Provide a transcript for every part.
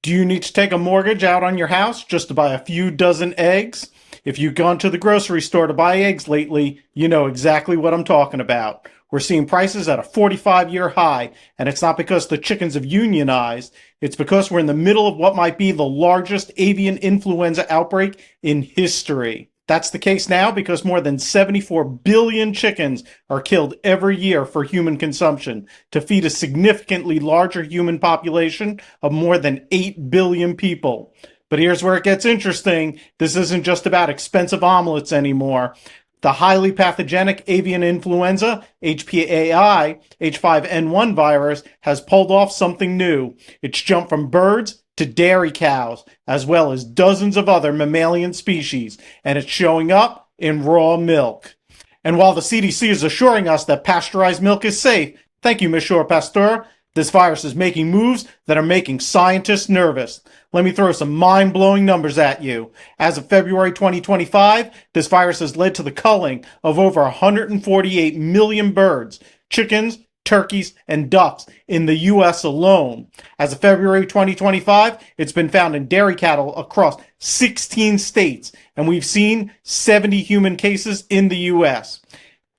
Do you need to take a mortgage out on your house just to buy a few dozen eggs? If you've gone to the grocery store to buy eggs lately, you know exactly what I'm talking about. We're seeing prices at a 45-year high, and it's not because the chickens have unionized. It's because we're in the middle of what might be the largest avian influenza outbreak in history. That's the case now because more than 74 billion chickens are killed every year for human consumption to feed a significantly larger human population of more than 8 billion people. But here's where it gets interesting. This isn't just about expensive omelets anymore. The highly pathogenic avian influenza, HPAI, H5N1 virus, has pulled off something new. It's jumped from birds to dairy cows, as well as dozens of other mammalian species, and it's showing up in raw milk. And while the CDC is assuring us that pasteurized milk is safe, thank you, Monsieur Pasteur, this virus is making moves that are making scientists nervous. Let me throw some mind-blowing numbers at you. As of February 2025, this virus has led to the culling of over 148 million birds, chickens, turkeys, and ducks in the U.S. alone. As of February 2025, it's been found in dairy cattle across 16 states, and we've seen 70 human cases in the U.S.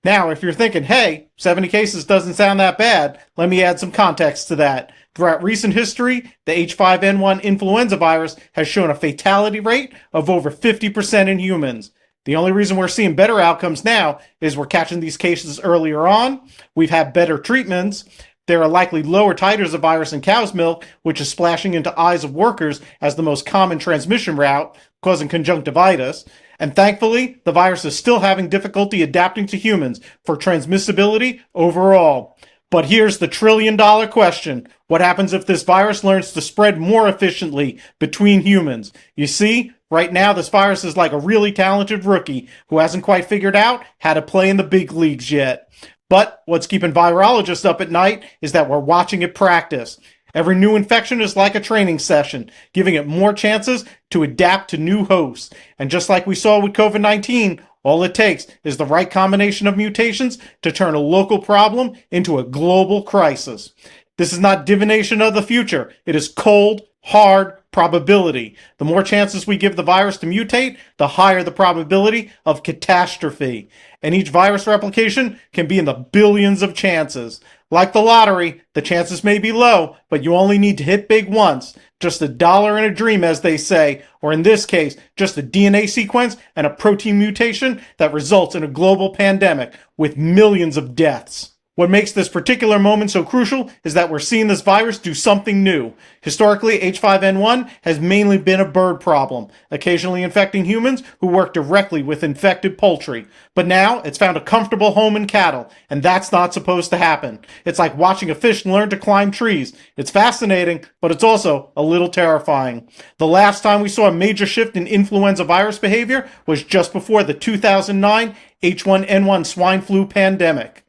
Now, if you're thinking, hey, 70 cases doesn't sound that bad, let me add some context to that. Throughout recent history, the H5N1 influenza virus has shown a fatality rate of over 50% in humans. The only reason we're seeing better outcomes now is we're catching these cases earlier on. We've had better treatments. There are likely lower titers of virus in cow's milk, which is splashing into eyes of workers as the most common transmission route, causing conjunctivitis. And thankfully, the virus is still having difficulty adapting to humans for transmissibility overall. But here's the trillion-dollar question. What happens if this virus learns to spread more efficiently between humans? You see, right now this virus is like a really talented rookie who hasn't quite figured out how to play in the big leagues yet. But what's keeping virologists up at night is that we're watching it practice. Every new infection is like a training session, giving it more chances to adapt to new hosts. And just like we saw with COVID-19, all it takes is the right combination of mutations to turn a local problem into a global crisis. This is not divination of the future. It is cold, hard probability. The more chances we give the virus to mutate, the higher the probability of catastrophe. And each virus replication can be in the billions of chances. Like the lottery, the chances may be low, but you only need to hit big once. Just a dollar in a dream, as they say, or in this case, just a DNA sequence and a protein mutation that results in a global pandemic with millions of deaths. What makes this particular moment so crucial is that we're seeing this virus do something new. Historically, H5N1 has mainly been a bird problem, occasionally infecting humans who work directly with infected poultry. But now, it's found a comfortable home in cattle, and that's not supposed to happen. It's like watching a fish learn to climb trees. It's fascinating, but it's also a little terrifying. The last time we saw a major shift in influenza virus behavior was just before the 2009 H1N1 swine flu pandemic.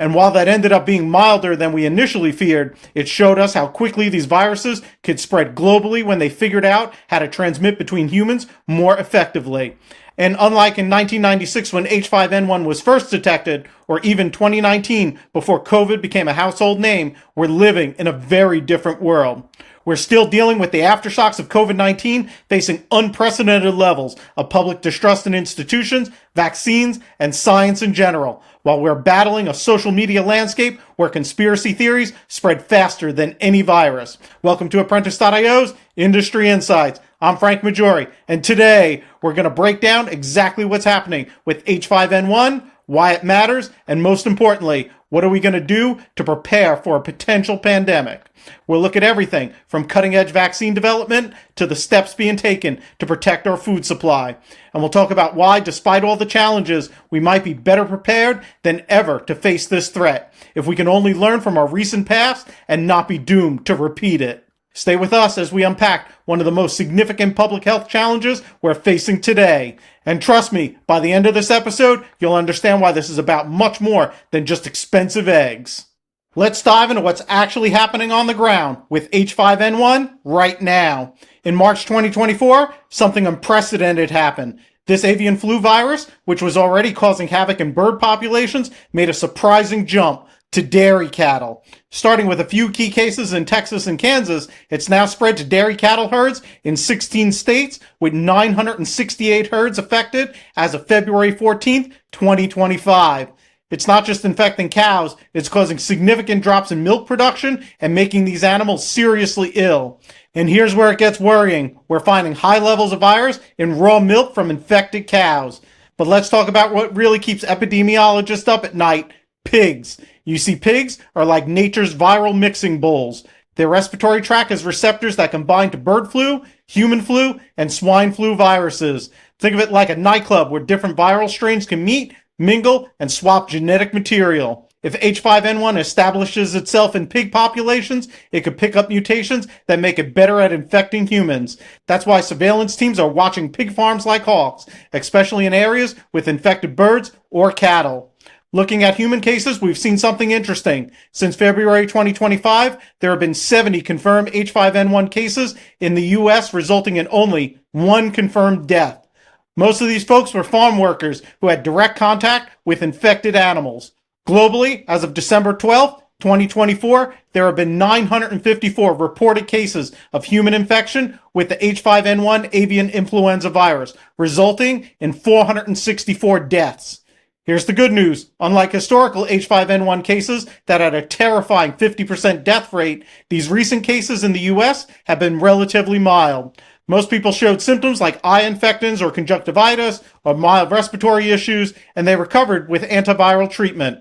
And while that ended up being milder than we initially feared, it showed us how quickly these viruses could spread globally when they figured out how to transmit between humans more effectively. And unlike in 1996 when H5N1 was first detected, or even 2019 before COVID became a household name, we're living in a very different world. We're still dealing with the aftershocks of COVID-19, facing unprecedented levels of public distrust in institutions, vaccines, and science in general, while we're battling a social media landscape where conspiracy theories spread faster than any virus. Welcome to Apprentice.io's Industry Insights. I'm Frank Maggiore, and today we're going to break down exactly what's happening with H5N1, why it matters, and most importantly, what are we going to do to prepare for a potential pandemic? We'll look at everything from cutting-edge vaccine development to the steps being taken to protect our food supply. And we'll talk about why, despite all the challenges, we might be better prepared than ever to face this threat, if we can only learn from our recent past and not be doomed to repeat it. Stay with us as we unpack one of the most significant public health challenges we're facing today. And trust me, by the end of this episode, you'll understand why this is about much more than just expensive eggs. Let's dive into what's actually happening on the ground with H5N1 right now. In March 2024, something unprecedented happened. This avian flu virus, which was already causing havoc in bird populations, made a surprising jump, to dairy cattle. Starting with a few key cases in Texas and Kansas, it's now spread to dairy cattle herds in 16 states, with 968 herds affected as of February 14th, 2025. It's not just infecting cows, it's causing significant drops in milk production and making these animals seriously ill. And here's where it gets worrying. We're finding high levels of virus in raw milk from infected cows. But let's talk about what really keeps epidemiologists up at night: pigs. You see, pigs are like nature's viral mixing bowls. Their respiratory tract has receptors that can bind to bird flu, human flu, and swine flu viruses. Think of it like a nightclub where different viral strains can meet, mingle, and swap genetic material. If H5N1 establishes itself in pig populations, it could pick up mutations that make it better at infecting humans. That's why surveillance teams are watching pig farms like hawks, especially in areas with infected birds or cattle. Looking at human cases, we've seen something interesting. Since February 2025, there have been 70 confirmed H5N1 cases in the U.S., resulting in only one confirmed death. Most of these folks were farm workers who had direct contact with infected animals. Globally, as of December 12th, 2024, there have been 954 reported cases of human infection with the H5N1 avian influenza virus, resulting in 464 deaths. Here's the good news. Unlike historical H5N1 cases that had a terrifying 50% death rate, these recent cases in the US have been relatively mild. Most people showed symptoms like eye infections or conjunctivitis or mild respiratory issues, and they recovered with antiviral treatment.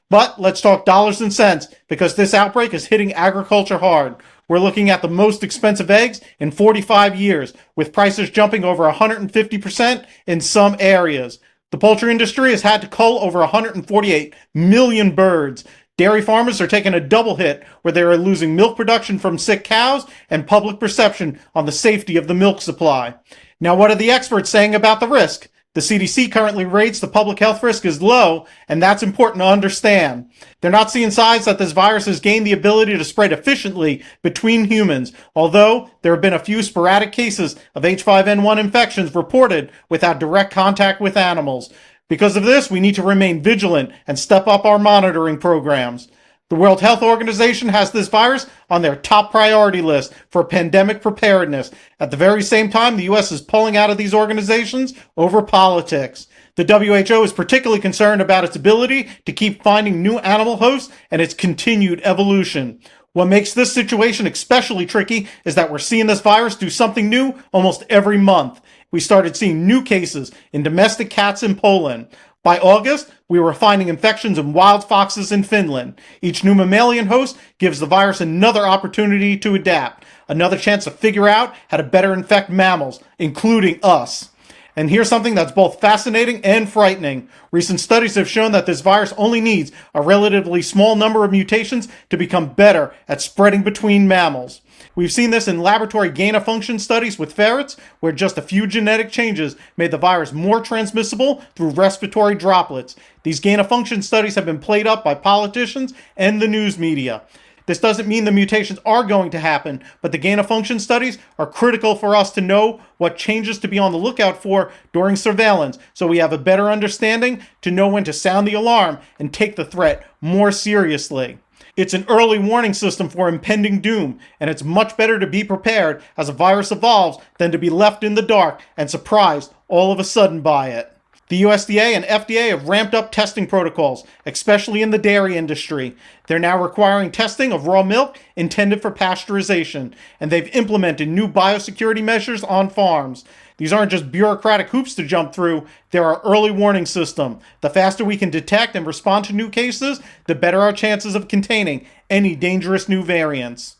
But let's talk dollars and cents, because this outbreak is hitting agriculture hard. We're looking at the most expensive eggs in 45 years, with prices jumping over 150% in some areas. The poultry industry has had to cull over 148 million birds. Dairy farmers are taking a double hit, where they are losing milk production from sick cows and public perception on the safety of the milk supply. Now, what are the experts saying about the risk? The CDC currently rates the public health risk as low, and that's important to understand. They're not seeing signs that this virus has gained the ability to spread efficiently between humans, although there have been a few sporadic cases of H5N1 infections reported without direct contact with animals. Because of this, we need to remain vigilant and step up our monitoring programs. The World Health Organization has this virus on their top priority list for pandemic preparedness. At the very same time, the U.S. is pulling out of these organizations over politics. The WHO is particularly concerned about its ability to keep finding new animal hosts and its continued evolution. What makes this situation especially tricky is that we're seeing this virus do something new almost every month. We started seeing new cases in domestic cats in Poland. By August, we were finding infections in wild foxes in Finland. Each new mammalian host gives the virus another opportunity to adapt, another chance to figure out how to better infect mammals, including us. And here's something that's both fascinating and frightening. Recent studies have shown that this virus only needs a relatively small number of mutations to become better at spreading between mammals. We've seen this in laboratory gain-of-function studies with ferrets, where just a few genetic changes made the virus more transmissible through respiratory droplets. These gain-of-function studies have been played up by politicians and the news media. This doesn't mean the mutations are going to happen, but the gain-of-function studies are critical for us to know what changes to be on the lookout for during surveillance, so we have a better understanding to know when to sound the alarm and take the threat more seriously. It's an early warning system for impending doom, and it's much better to be prepared as a virus evolves than to be left in the dark and surprised all of a sudden by it. The USDA and FDA have ramped up testing protocols, especially in the dairy industry. They're now requiring testing of raw milk intended for pasteurization, and they've implemented new biosecurity measures on farms. These aren't just bureaucratic hoops to jump through, they're our early warning system. The faster we can detect and respond to new cases, the better our chances of containing any dangerous new variants.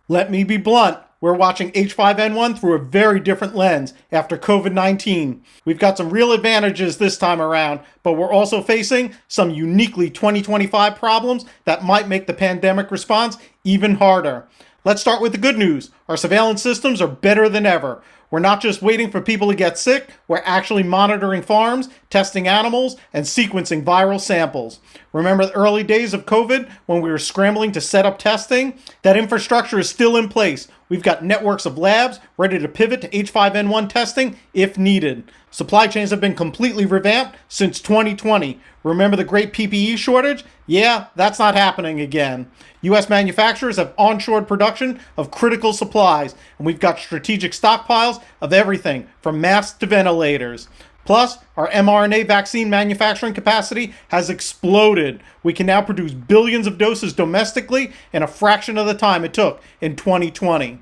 Let me be blunt. We're watching H5N1 through a very different lens after COVID-19. We've got some real advantages this time around, but we're also facing some uniquely 2025 problems that might make the pandemic response even harder. Let's start with the good news. our surveillance systems are better than ever. We're not just waiting for people to get sick, we're actually monitoring farms, testing animals, and sequencing viral samples. Remember the early days of COVID when we were scrambling to set up testing? That infrastructure is still in place. We've got networks of labs ready to pivot to H5N1 testing if needed. Supply chains have been completely revamped since 2020. Remember the great PPE shortage? Yeah, that's not happening again. U.S. manufacturers have onshored production of critical supplies, and we've got strategic stockpiles of everything from masks to ventilators. Plus, our mRNA vaccine manufacturing capacity has exploded. We can now produce billions of doses domestically in a fraction of the time it took in 2020.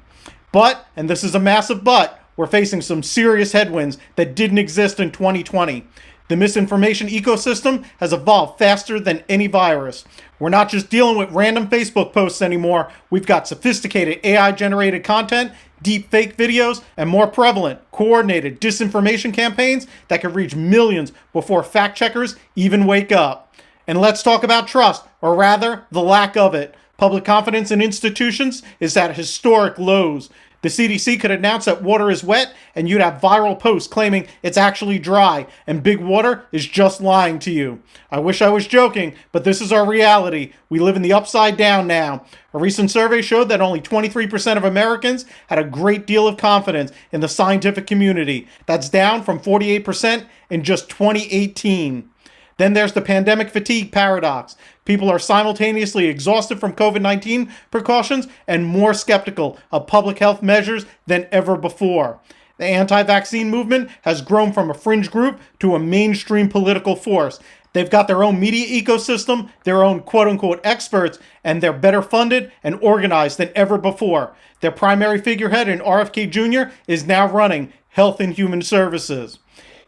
But, and this is a massive but, we're facing some serious headwinds that didn't exist in 2020. The misinformation ecosystem has evolved faster than any virus. We're not just dealing with random Facebook posts anymore. We've got sophisticated AI-generated content, deep fake videos, and more prevalent, coordinated disinformation campaigns that can reach millions before fact-checkers even wake up. And let's talk about trust, or rather, the lack of it. Public confidence in institutions is at historic lows. The CDC could announce that water is wet, and you'd have viral posts claiming it's actually dry, and Big Water is just lying to you. I wish I was joking, but this is our reality. We live in the upside down now. A recent survey showed that only 23% of Americans had a great deal of confidence in the scientific community. That's down from 48% in just 2018. Then there's the pandemic fatigue paradox. People are simultaneously exhausted from COVID-19 precautions and more skeptical of public health measures than ever before. The anti-vaccine movement has grown from a fringe group to a mainstream political force. They've got their own media ecosystem, their own quote-unquote experts, and they're better funded and organized than ever before. Their primary figurehead in RFK Jr. is now running Health and Human Services.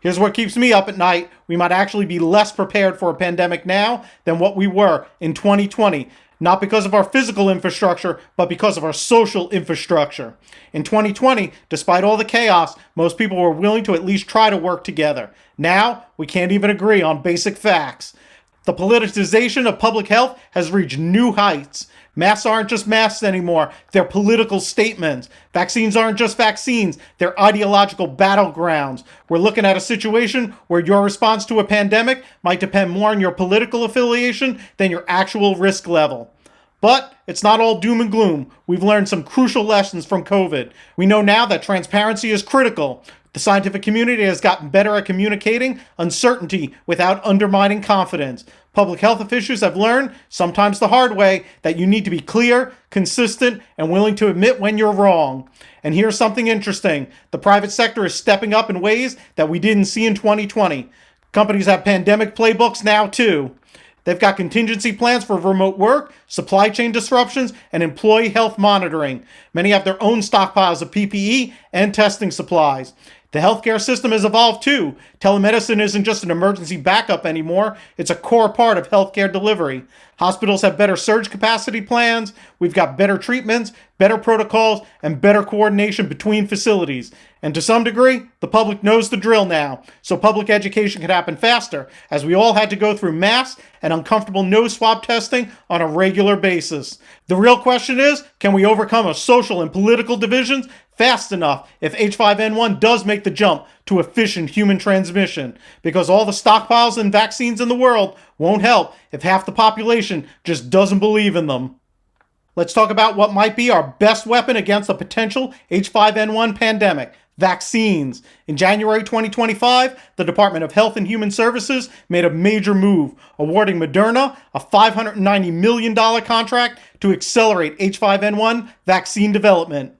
Here's what keeps me up at night. We might actually be less prepared for a pandemic now than what we were in 2020. Not because of our physical infrastructure, but because of our social infrastructure. In 2020, despite all the chaos, most people were willing to at least try to work together. Now, we can't even agree on basic facts. The politicization of public health has reached new heights. Masks aren't just masks anymore, they're political statements. Vaccines aren't just vaccines, they're ideological battlegrounds. We're looking at a situation where your response to a pandemic might depend more on your political affiliation than your actual risk level. But it's not all doom and gloom. We've learned some crucial lessons from COVID. We know now that transparency is critical. The scientific community has gotten better at communicating uncertainty without undermining confidence. Public health officials have learned, sometimes the hard way, that you need to be clear, consistent, and willing to admit when you're wrong. And here's something interesting. The private sector is stepping up in ways that we didn't see in 2020. Companies have pandemic playbooks now too. They've got contingency plans for remote work, supply chain disruptions, and employee health monitoring. Many have their own stockpiles of PPE and testing supplies. The healthcare system has evolved too. Telemedicine isn't just an emergency backup anymore. It's a core part of healthcare delivery. Hospitals have better surge capacity plans. We've got better treatments, better protocols, and better coordination between facilities. And to some degree, the public knows the drill now. So public education can happen faster, as we all had to go through masks and uncomfortable nose swab testing on a regular basis. The real question is, can we overcome our social and political divisions fast enough if H5N1 does make the jump to efficient human transmission? Because all the stockpiles and vaccines in the world won't help if half the population just doesn't believe in them. Let's talk about what might be our best weapon against a potential H5N1 pandemic: vaccines. In January 2025, the Department of Health and Human Services made a major move, awarding Moderna a $590 million contract to accelerate H5N1 vaccine development.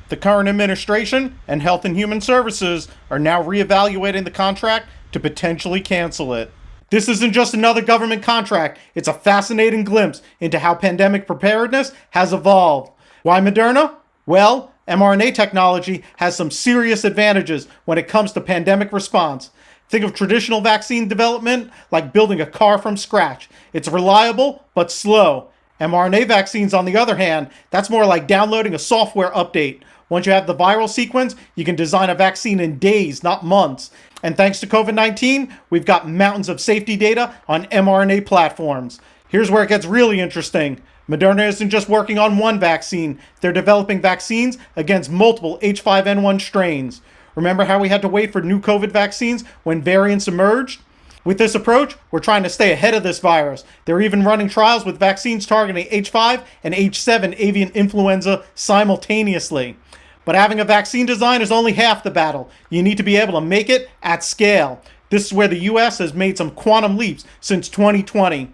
The current administration and Health and Human Services are now reevaluating the contract to potentially cancel it. This isn't just another government contract, it's a fascinating glimpse into how pandemic preparedness has evolved. Why Moderna? Well, mRNA technology has some serious advantages when it comes to pandemic response. Think of traditional vaccine development like building a car from scratch. It's reliable, but slow. mRNA vaccines, on the other hand, that's more like downloading a software update. Once you have the viral sequence, you can design a vaccine in days, not months. And thanks to COVID-19, we've got mountains of safety data on mRNA platforms. Here's where it gets really interesting. Moderna isn't just working on one vaccine, they're developing vaccines against multiple H5N1 strains. Remember how we had to wait for new COVID vaccines when variants emerged? With this approach, we're trying to stay ahead of this virus. They're even running trials with vaccines targeting H5 and H7 avian influenza simultaneously. But having a vaccine design is only half the battle. You need to be able to make it at scale. This is where the US has made some quantum leaps since 2020.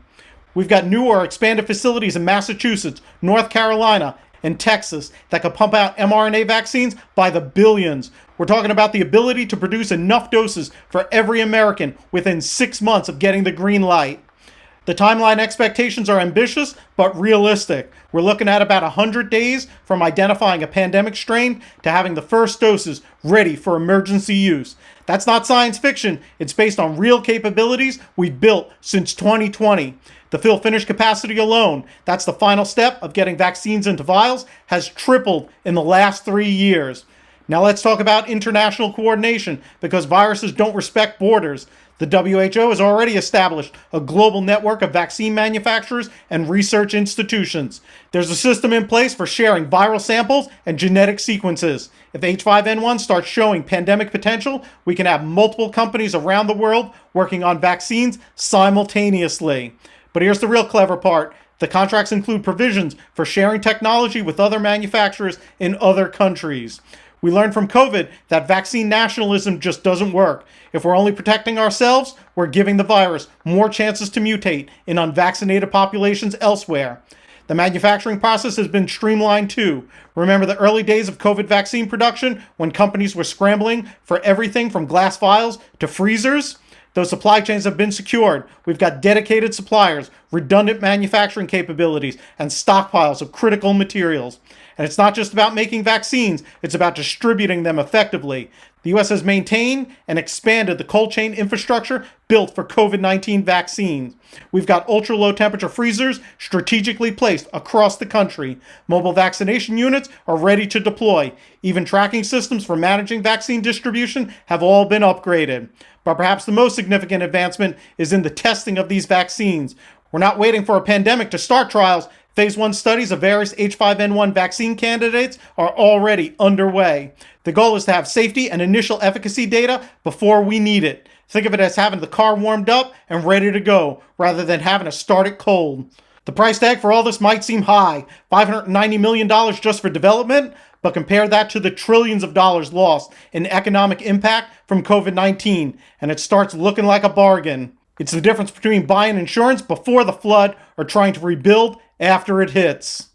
We've got new or expanded facilities in Massachusetts, North Carolina, and Texas that could pump out mRNA vaccines by the billions. We're talking about the ability to produce enough doses for every American within 6 months of getting the green light. The timeline expectations are ambitious, but realistic. We're looking at about 100 days from identifying a pandemic strain to having the first doses ready for emergency use. That's not science fiction. It's based on real capabilities we've built since 2020. The fill-finish capacity alone, that's the final step of getting vaccines into vials, has tripled in the last 3 years. Now let's talk about international coordination, because viruses don't respect borders. The WHO has already established a global network of vaccine manufacturers and research institutions. There's a system in place for sharing viral samples and genetic sequences. If H5N1 starts showing pandemic potential, we can have multiple companies around the world working on vaccines simultaneously. But here's the real clever part. The contracts include provisions for sharing technology with other manufacturers in other countries. We learned from COVID that vaccine nationalism just doesn't work. If we're only protecting ourselves, we're giving the virus more chances to mutate in unvaccinated populations elsewhere. The manufacturing process has been streamlined too. Remember the early days of COVID vaccine production when companies were scrambling for everything from glass vials to freezers? Those supply chains have been secured. We've got dedicated suppliers, redundant manufacturing capabilities, and stockpiles of critical materials. And it's not just about making vaccines, it's about distributing them effectively. The U.S. has maintained and expanded the cold chain infrastructure built for COVID-19 vaccines. We've got ultra-low temperature freezers strategically placed across the country. Mobile vaccination units are ready to deploy. Even tracking systems for managing vaccine distribution have all been upgraded. But perhaps the most significant advancement is in the testing of these vaccines. We're not waiting for a pandemic to start trials. Phase 1 studies of various H5N1 vaccine candidates are already underway. The goal is to have safety and initial efficacy data before we need it. Think of it as having the car warmed up and ready to go, rather than having to start it cold. The price tag for all this might seem high, $590 million just for development, but compare that to the trillions of dollars lost in economic impact from COVID-19, and it starts looking like a bargain. It's the difference between buying insurance before the flood or trying to rebuild after it hits.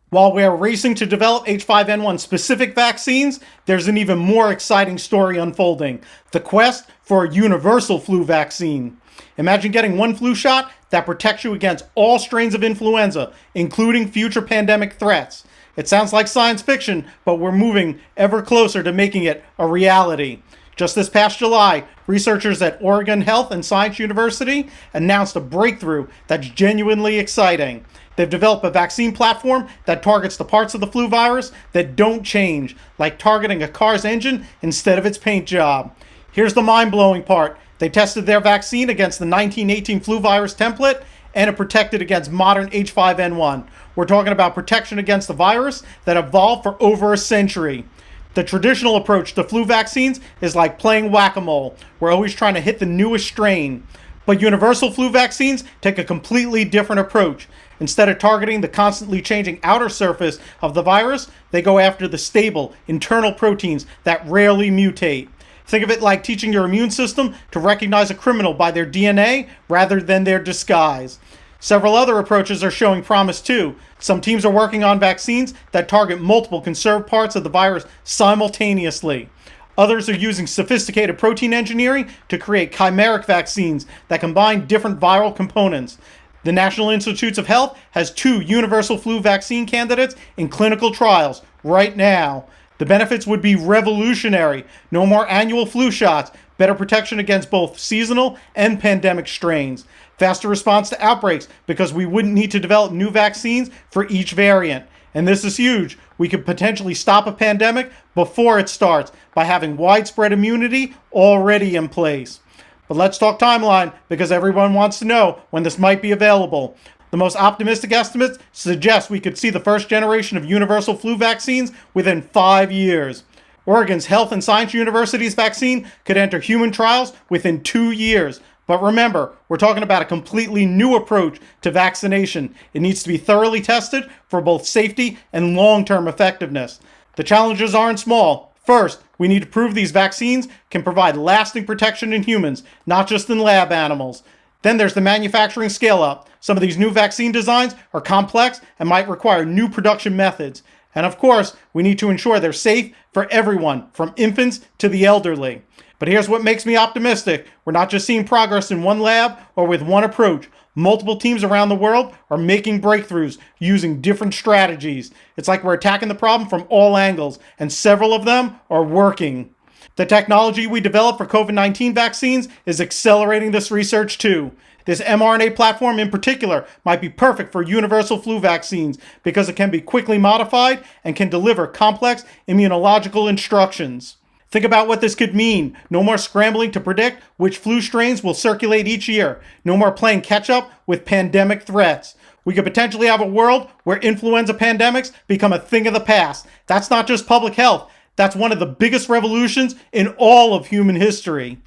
While we are racing to develop H5N1 specific vaccines, there's an even more exciting story unfolding: the quest for a universal flu vaccine. Imagine getting one flu shot that protects you against all strains of influenza, including future pandemic threats. It sounds like science fiction, but we're moving ever closer to making it a reality. Just this past July, researchers at Oregon Health and Science University announced a breakthrough that's genuinely exciting. They've developed a vaccine platform that targets the parts of the flu virus that don't change, like targeting a car's engine instead of its paint job. Here's the mind-blowing part. They tested their vaccine against the 1918 flu virus template, and it protected against modern H5N1. We're talking about protection against the virus that evolved for over a century. The traditional approach to flu vaccines is like playing whack-a-mole. We're always trying to hit the newest strain. But universal flu vaccines take a completely different approach. Instead of targeting the constantly changing outer surface of the virus, they go after the stable internal proteins that rarely mutate. Think of it like teaching your immune system to recognize a criminal by their DNA rather than their disguise. Several other approaches are showing promise too. Some teams are working on vaccines that target multiple conserved parts of the virus simultaneously. Others are using sophisticated protein engineering to create chimeric vaccines that combine different viral components. The National Institutes of Health has 2 universal flu vaccine candidates in clinical trials right now. The benefits would be revolutionary. No more annual flu shots, better protection against both seasonal and pandemic strains, faster response to outbreaks because we wouldn't need to develop new vaccines for each variant. And this is huge. We could potentially stop a pandemic before it starts by having widespread immunity already in place. But let's talk timeline, because everyone wants to know when this might be available. The most optimistic estimates suggest we could see the first generation of universal flu vaccines within 5 years. Oregon's Health and Science University's vaccine could enter human trials within 2 years. But remember, we're talking about a completely new approach to vaccination. It needs to be thoroughly tested for both safety and long-term effectiveness. The challenges aren't small. First, we need to prove these vaccines can provide lasting protection in humans, not just in lab animals. Then there's the manufacturing scale-up. Some of these new vaccine designs are complex and might require new production methods. And of course, we need to ensure they're safe for everyone, from infants to the elderly. But here's what makes me optimistic. We're not just seeing progress in one lab or with one approach. Multiple teams around the world are making breakthroughs using different strategies. It's like we're attacking the problem from all angles, and several of them are working. The technology we developed for COVID-19 vaccines is accelerating this research too. This mRNA platform in particular might be perfect for universal flu vaccines because it can be quickly modified and can deliver complex immunological instructions. Think about what this could mean. No more scrambling to predict which flu strains will circulate each year. No more playing catch up with pandemic threats. We could potentially have a world where influenza pandemics become a thing of the past. That's not just public health. That's one of the biggest revolutions in all of human history.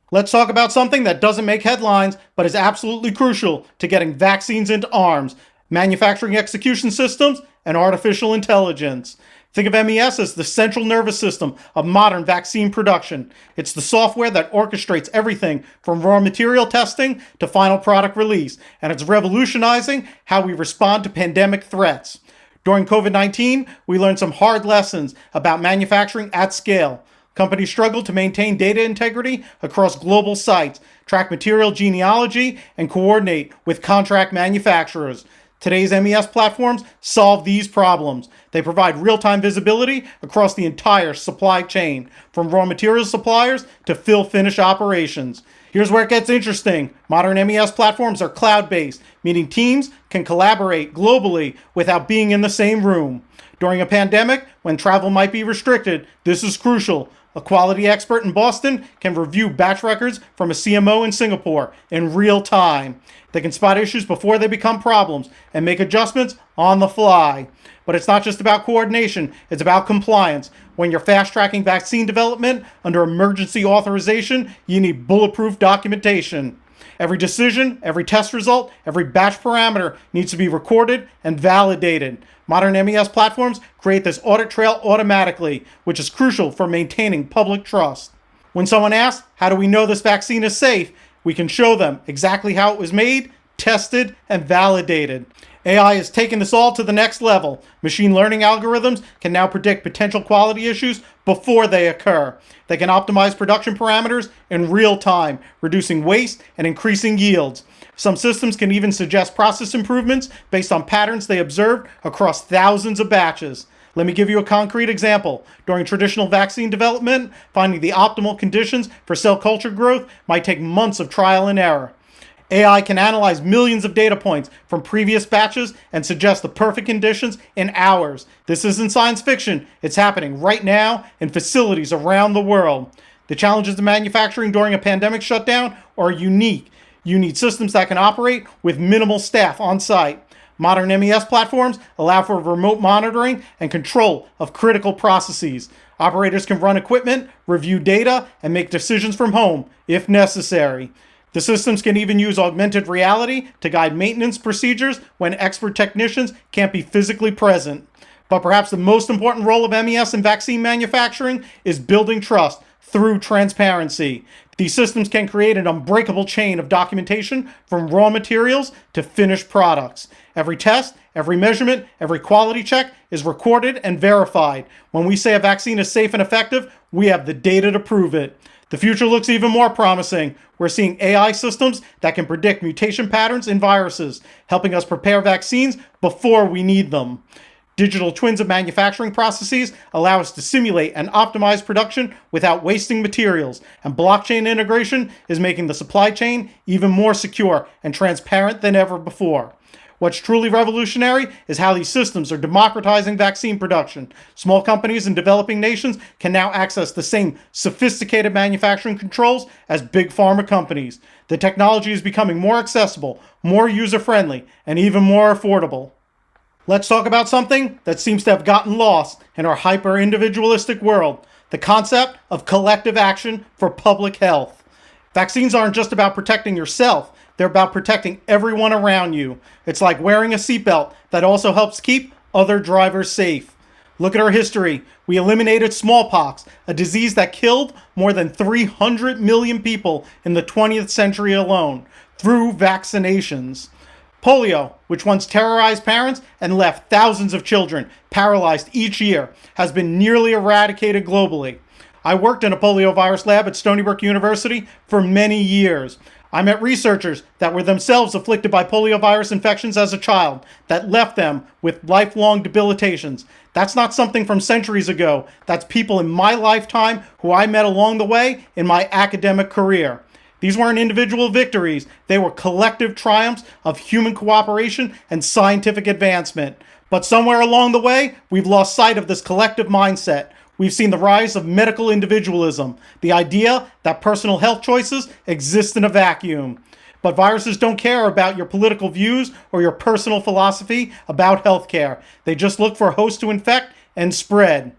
Let's talk about something that doesn't make headlines, but is absolutely crucial to getting vaccines into arms: manufacturing execution systems and artificial intelligence. Think of MES as the central nervous system of modern vaccine production. It's the software that orchestrates everything from raw material testing to final product release, and it's revolutionizing how we respond to pandemic threats. During COVID-19, we learned some hard lessons about manufacturing at scale. Companies struggle to maintain data integrity across global sites, track material genealogy, and coordinate with contract manufacturers. Today's MES platforms solve these problems. They provide real-time visibility across the entire supply chain, from raw material suppliers to fill-finish operations. Here's where it gets interesting. Modern MES platforms are cloud-based, meaning teams can collaborate globally without being in the same room. During a pandemic, when travel might be restricted, this is crucial. A quality expert in Boston can review batch records from a CMO in Singapore in real time. They can spot issues before they become problems and make adjustments on the fly. But it's not just about coordination, it's about compliance. When you're fast-tracking vaccine development under emergency authorization, you need bulletproof documentation. Every decision, every test result, every batch parameter needs to be recorded and validated. Modern MES platforms create this audit trail automatically, which is crucial for maintaining public trust. When someone asks, how do we know this vaccine is safe? We can show them exactly how it was made, tested, and validated. AI has taken this all to the next level. Machine learning algorithms can now predict potential quality issues before they occur. They can optimize production parameters in real time, reducing waste and increasing yields. Some systems can even suggest process improvements based on patterns they observed across thousands of batches. Let me give you a concrete example. During traditional vaccine development, finding the optimal conditions for cell culture growth might take months of trial and error. AI can analyze millions of data points from previous batches and suggest the perfect conditions in hours. This isn't science fiction. It's happening right now in facilities around the world. The challenges of manufacturing during a pandemic shutdown are unique. You need systems that can operate with minimal staff on site. Modern MES platforms allow for remote monitoring and control of critical processes. Operators can run equipment, review data, and make decisions from home if necessary. The systems can even use augmented reality to guide maintenance procedures when expert technicians can't be physically present. But perhaps the most important role of MES in vaccine manufacturing is building trust through transparency. These systems can create an unbreakable chain of documentation from raw materials to finished products. Every test, every measurement, every quality check is recorded and verified. When we say a vaccine is safe and effective, we have the data to prove it. The future looks even more promising. We're seeing AI systems that can predict mutation patterns in viruses, helping us prepare vaccines before we need them. Digital twins of manufacturing processes allow us to simulate and optimize production without wasting materials, and blockchain integration is making the supply chain even more secure and transparent than ever before. What's truly revolutionary is how these systems are democratizing vaccine production. Small companies in developing nations can now access the same sophisticated manufacturing controls as big pharma companies. The technology is becoming more accessible, more user-friendly, and even more affordable. Let's talk about something that seems to have gotten lost in our hyper-individualistic world, the concept of collective action for public health. Vaccines aren't just about protecting yourself, they're about protecting everyone around you. It's like wearing a seatbelt that also helps keep other drivers safe. Look at our history. We eliminated smallpox, a disease that killed more than 300 million people in the 20th century alone, through vaccinations. Polio, which once terrorized parents and left thousands of children paralyzed each year, has been nearly eradicated globally. I worked in a poliovirus lab at Stony Brook University for many years. I met researchers that were themselves afflicted by poliovirus infections as a child that left them with lifelong debilitations. That's not something from centuries ago. That's people in my lifetime who I met along the way in my academic career. These weren't individual victories. They were collective triumphs of human cooperation and scientific advancement. But somewhere along the way, we've lost sight of this collective mindset. We've seen the rise of medical individualism, the idea that personal health choices exist in a vacuum. But viruses don't care about your political views or your personal philosophy about healthcare. They just look for a host to infect and spread.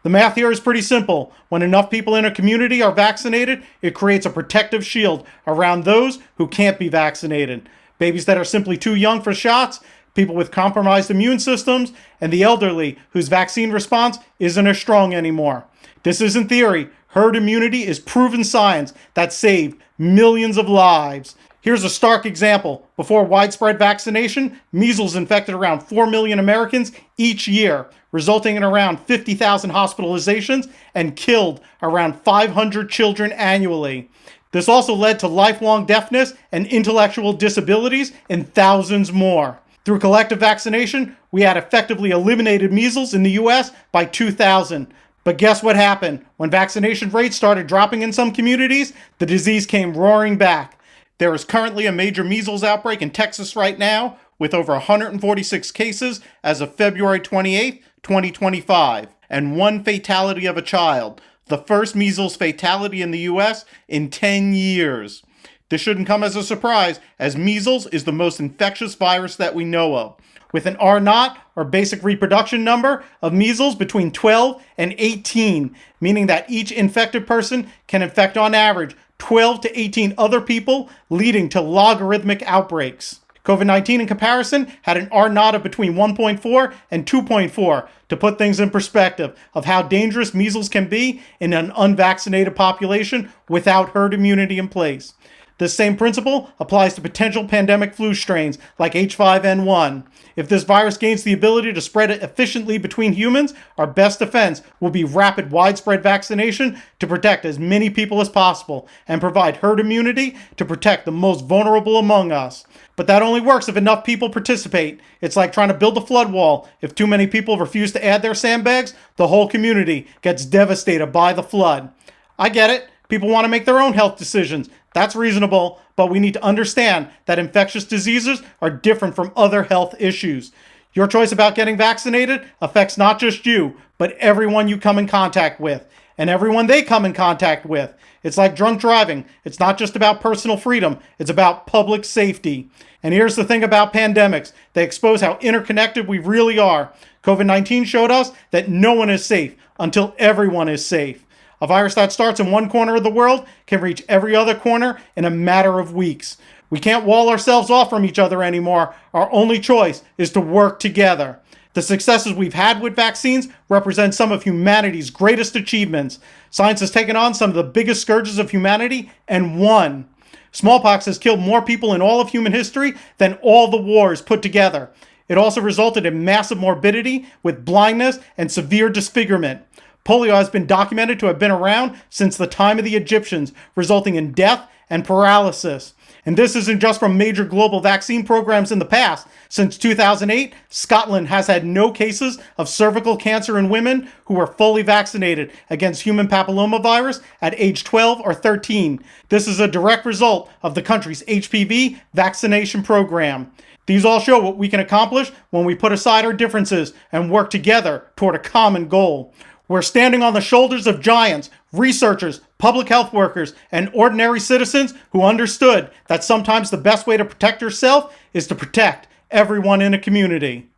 The math here is pretty simple. When enough people in a community are vaccinated, it creates a protective shield around those who can't be vaccinated. Babies that are simply too young for shots, people with compromised immune systems, and the elderly whose vaccine response isn't as strong anymore. This isn't theory. Herd immunity is proven science that saved millions of lives. Here's a stark example. Before widespread vaccination, measles infected around 4 million Americans each year, resulting in around 50,000 hospitalizations and killed around 500 children annually. This also led to lifelong deafness and intellectual disabilities in thousands more. Through collective vaccination, we had effectively eliminated measles in the US by 2000. But guess what happened? When vaccination rates started dropping in some communities, the disease came roaring back. There is currently a major measles outbreak in Texas right now, with over 146 cases as of February 28, 2025, and one fatality of a child, the first measles fatality in the US in 10 years. This shouldn't come as a surprise, as measles is the most infectious virus that we know of, with an R0, or basic reproduction number, of measles between 12 and 18, meaning that each infected person can infect on average 12 to 18 other people, leading to logarithmic outbreaks. COVID-19 in comparison had an R0 of between 1.4 and 2.4, to put things in perspective of how dangerous measles can be in an unvaccinated population without herd immunity in place. This same principle applies to potential pandemic flu strains like H5N1. If this virus gains the ability to spread it efficiently between humans, our best defense will be rapid widespread vaccination to protect as many people as possible and provide herd immunity to protect the most vulnerable among us. But that only works if enough people participate. It's like trying to build a flood wall. If too many people refuse to add their sandbags, the whole community gets devastated by the flood. I get it. People want to make their own health decisions. That's reasonable, but we need to understand that infectious diseases are different from other health issues. Your choice about getting vaccinated affects not just you, but everyone you come in contact with, and everyone they come in contact with. It's like drunk driving. It's not just about personal freedom, it's about public safety. And here's the thing about pandemics. They expose how interconnected we really are. COVID-19 showed us that no one is safe until everyone is safe. A virus that starts in one corner of the world can reach every other corner in a matter of weeks. We can't wall ourselves off from each other anymore. Our only choice is to work together. The successes we've had with vaccines represent some of humanity's greatest achievements. Science has taken on some of the biggest scourges of humanity and won. Smallpox has killed more people in all of human history than all the wars put together. It also resulted in massive morbidity with blindness and severe disfigurement. Polio has been documented to have been around since the time of the Egyptians, resulting in death and paralysis. And this isn't just from major global vaccine programs in the past. Since 2008, Scotland has had no cases of cervical cancer in women who were fully vaccinated against human papillomavirus at age 12 or 13. This is a direct result of the country's HPV vaccination program. These all show what we can accomplish when we put aside our differences and work together toward a common goal. We're standing on the shoulders of giants, researchers, public health workers, and ordinary citizens who understood that sometimes the best way to protect yourself is to protect everyone in a community.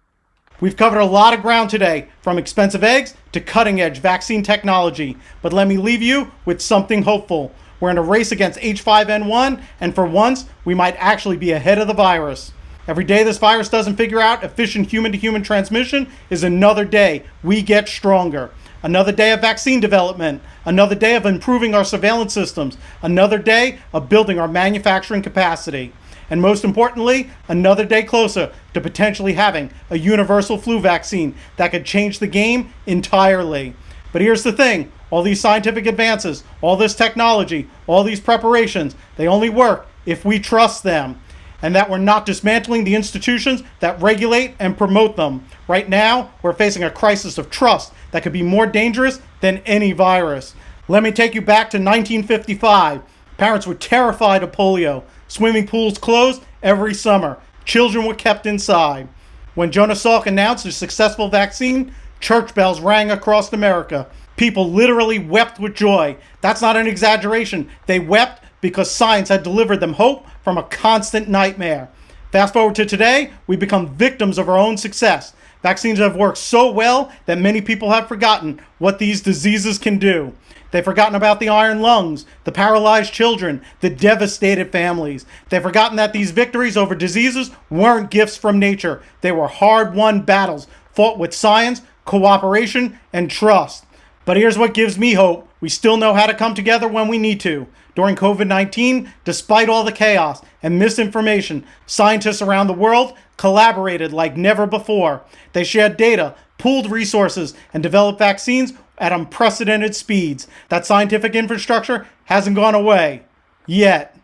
We've covered a lot of ground today, from expensive eggs to cutting-edge vaccine technology, but let me leave you with something hopeful. We're in a race against H5N1, and for once, we might actually be ahead of the virus. Every day this virus doesn't figure out efficient human-to-human transmission is another day we get stronger. Another day of vaccine development, another day of improving our surveillance systems, another day of building our manufacturing capacity. And most importantly, another day closer to potentially having a universal flu vaccine that could change the game entirely. But here's the thing, all these scientific advances, all this technology, all these preparations, they only work if we trust them, and that we're not dismantling the institutions that regulate and promote them. Right now, we're facing a crisis of trust that could be more dangerous than any virus. Let me take you back to 1955. Parents were terrified of polio. Swimming pools closed every summer. Children were kept inside. When Jonas Salk announced a successful vaccine, church bells rang across America. People literally wept with joy. That's not an exaggeration. They wept because science had delivered them hope from a constant nightmare. Fast forward to today, we become victims of our own success. Vaccines have worked so well that many people have forgotten what these diseases can do. They've forgotten about the iron lungs, the paralyzed children, the devastated families. They've forgotten that these victories over diseases weren't gifts from nature. They were hard-won battles, fought with science, cooperation, and trust. But here's what gives me hope. We still know how to come together when we need to. During COVID-19, despite all the chaos and misinformation, scientists around the world collaborated like never before. They shared data, pooled resources, and developed vaccines at unprecedented speeds. That scientific infrastructure hasn't gone away. Yet.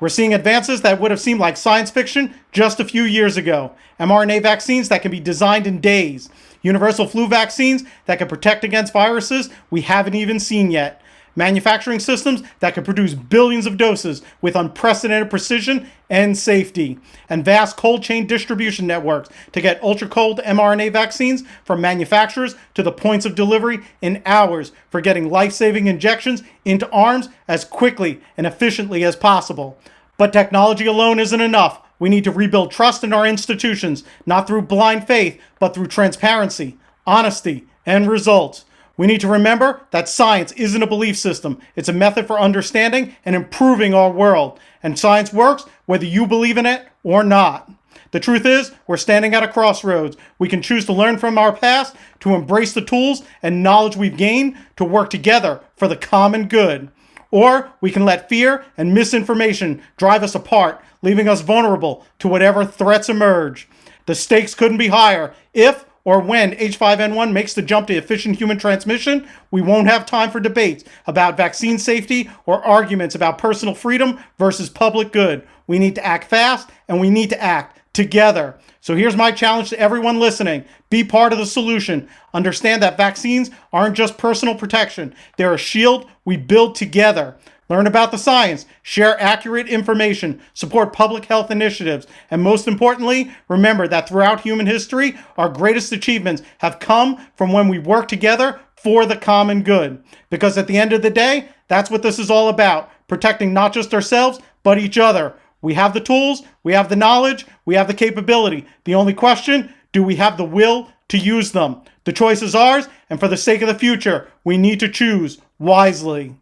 We're seeing advances that would have seemed like science fiction just a few years ago. mRNA vaccines that can be designed in days. Universal flu vaccines that can protect against viruses we haven't even seen yet. Manufacturing systems that can produce billions of doses with unprecedented precision and safety, and vast cold chain distribution networks to get ultra-cold mRNA vaccines from manufacturers to the points of delivery in hours for getting life-saving injections into arms as quickly and efficiently as possible. But technology alone isn't enough. We need to rebuild trust in our institutions, not through blind faith, but through transparency, honesty, and results. We need to remember that science isn't a belief system. It's a method for understanding and improving our world. And science works whether you believe in it or not. The truth is, we're standing at a crossroads. We can choose to learn from our past, to embrace the tools and knowledge we've gained, to work together for the common good. Or we can let fear and misinformation drive us apart, leaving us vulnerable to whatever threats emerge. The stakes couldn't be higher. If or when H5N1 makes the jump to efficient human transmission, we won't have time for debates about vaccine safety or arguments about personal freedom versus public good. We need to act fast, and we need to act together. So here's my challenge to everyone listening. Be part of the solution. Understand that vaccines aren't just personal protection. They're a shield we build together. Learn about the science, share accurate information, support public health initiatives, and most importantly, remember that throughout human history, our greatest achievements have come from when we work together for the common good. Because at the end of the day, that's what this is all about, protecting not just ourselves, but each other. We have the tools, we have the knowledge, we have the capability. The only question, do we have the will to use them? The choice is ours, and for the sake of the future, we need to choose wisely.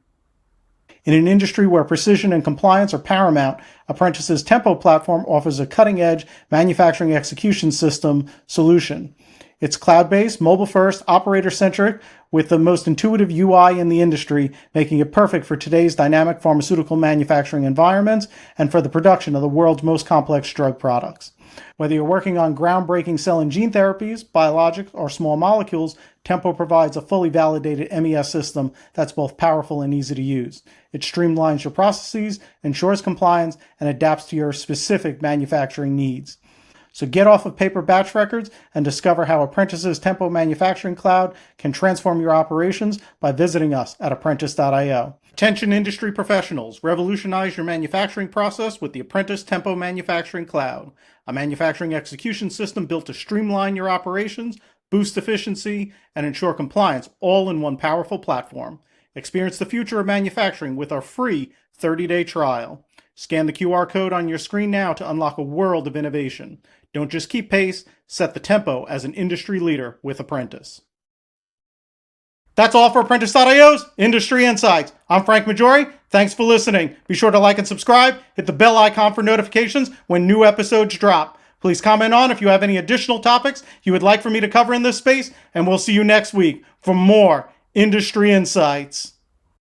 In an industry where precision and compliance are paramount, Apprentice's Tempo platform offers a cutting-edge manufacturing execution system solution. It's cloud-based, mobile-first, operator-centric, with the most intuitive UI in the industry, making it perfect for today's dynamic pharmaceutical manufacturing environments and for the production of the world's most complex drug products. Whether you're working on groundbreaking cell and gene therapies, biologics, or small molecules, Tempo provides a fully validated MES system that's both powerful and easy to use. It streamlines your processes, ensures compliance, and adapts to your specific manufacturing needs. So get off of paper batch records and discover how Apprentice's Tempo Manufacturing Cloud can transform your operations by visiting us at apprentice.io. Attention industry professionals, revolutionize your manufacturing process with the Apprentice Tempo Manufacturing Cloud, a manufacturing execution system built to streamline your operations, boost efficiency, and ensure compliance all in one powerful platform. Experience the future of manufacturing with our free 30-day trial. Scan the QR code on your screen now to unlock a world of innovation. Don't just keep pace, set the tempo as an industry leader with Apprentice. That's all for Apprentice.io's Industry Insights. I'm Frank Maggiore. Thanks for listening. Be sure to like and subscribe. Hit the bell icon for notifications when new episodes drop. Please comment on if you have any additional topics you would like for me to cover in this space, and we'll see you next week for more Industry Insights.